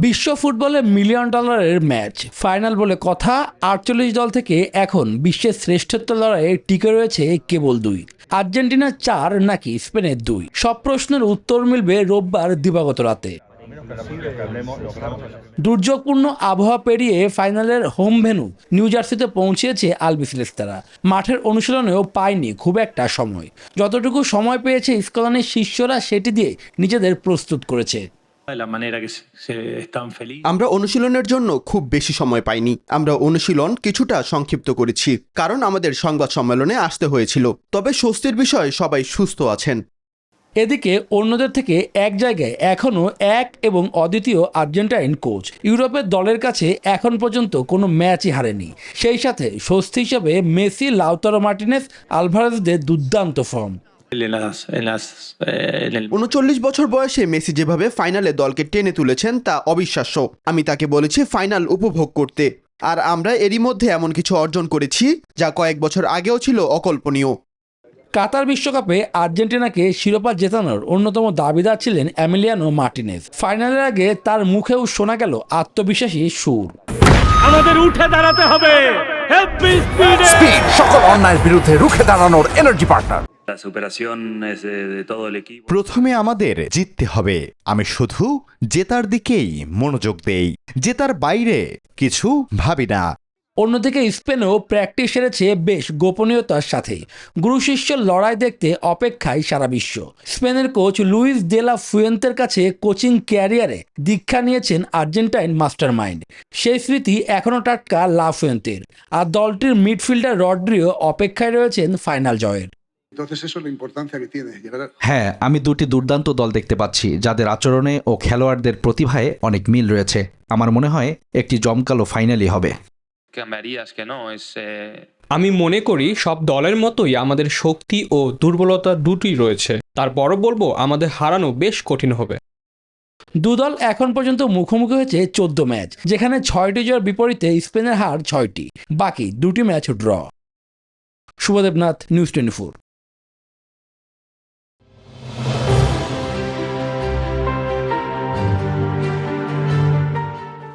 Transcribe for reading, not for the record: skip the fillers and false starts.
বিশ্ব ফুটবলে মিলিয়ন ডলারের ম্যাচ ফাইনাল বলে কথা। 48 দল থেকে এখন বিশ্বের শ্রেষ্ঠত্ব লড়াইয়ে টিকে রয়েছে কেবল 2, আর্জেন্টিনার 4 নাকি স্পেনের 2। সব প্রশ্নের উত্তর মিলবে রোববার দিবাগত রাতে। দুর্যোগপূর্ণ আবহাওয়া পেরিয়ে ফাইনালের হোম ভেন্যু নিউ জার্সিতে পৌঁছেছে আলবিসেলেস্তারা। মাঠের অনুশীলনেও পায়নি খুব একটা সময়। যতটুকু সময় পেয়েছে স্কটল্যান্ডের শিষ্যরা সেটি দিয়ে নিজেদের প্রস্তুত করেছে। আমরা অনুশীলনের জন্য খুব বেশি সময় পাইনি। আমরা অনুশীলন কিছুটা সংক্ষিপ্ত করেছি কারণ আমাদের সংবাদ সম্মেলনে আসতে হয়েছিল। তবে স্বস্তির বিষয় সবাই সুস্থ আছেন। এদিকে অন্যদের থেকে এক জায়গায় এখনও এক এবং অদ্বিতীয় আর্জেন্টাইন কোচ। ইউরোপের দলের কাছে এখন পর্যন্ত কোনো ম্যাচই হারেনি। সেই সাথে স্বস্তি হিসেবে মেসি, লাউতারো মার্টিনেজ, আলভারেজদের দুর্দান্ত ফর্ম। 39 বছর বয়সে মেসি যেভাবে ফাইনালে দলকে টেনে তুলেছেন তা অবিশ্বাস্য। আমি তাকে বলেছি ফাইনাল উপভোগ করতে, আর আমরা এরই মধ্যে এমন কিছু অর্জন করেছি যা কয়েক বছর আগেও ছিল অকল্পনীয়। কাতার বিশ্বকাপে আর্জেন্টিনাকে শিরোপা জেতানোর অন্যতম দাবিদার ছিলেন এমিলিয়ানো মার্টিনেজ। ফাইনালের আগে তার মুখেও শোনা গেল আত্মবিশ্বাসী সুর। আমাদের উঠে দাঁড়াতে হবে, স্পিড সকল অন্যায়ের বিরুদ্ধে রুখে দাঁড়ানোর এনার্জি পার্টনার। প্রথমে আমাদের জিততে হবে। আমি শুধু জেতার দিকেই মনোযোগ দেই, জেতার বাইরে কিছু ভাবি না। অন্যদিকে স্পেনও প্র্যাকটিস সেরেছে বেশ গোপনীয়তার সাথে। গুরু শিষ্যের লড়াই দেখতে অপেক্ষায় সারা বিশ্ব। স্পেনের কোচ লুইস দে লা ফুয়েন্তের কাছে কোচিং ক্যারিয়ারে দীক্ষা নিয়েছেন আর্জেন্টাইন মাস্টারমাইন্ড। সেই স্মৃতি এখনও টাটকা লা ফুয়েন্তের। আর দলটির মিডফিল্ডার রড্রিও অপেক্ষায় রয়েছেন ফাইনাল জয়ের। হ্যাঁ, আমি দুটি দুর্দান্ত দল দেখতে পাচ্ছি যাদের আচরণে ও খেলোয়াড়দের প্রতিভায় অনেক মিল রয়েছে। আমার মনে হয় একটি জমকালো ফাইনালই হবে। আমি মনে করি সব দলের মতোই আমাদের শক্তি ও দুর্বলতা দুটোই রয়েছে। তারপরও বলবো আমাদের হারানো বেশ কঠিন হবে। দুদল এখন পর্যন্ত মুখোমুখি হয়েছে 14 ম্যাচ, যেখানে 6টি জয়ের বিপরীতে স্পেনের হার 6টি, বাকি 2টি ম্যাচ ড্র। শুভদেবনাথ, নিউজ 24।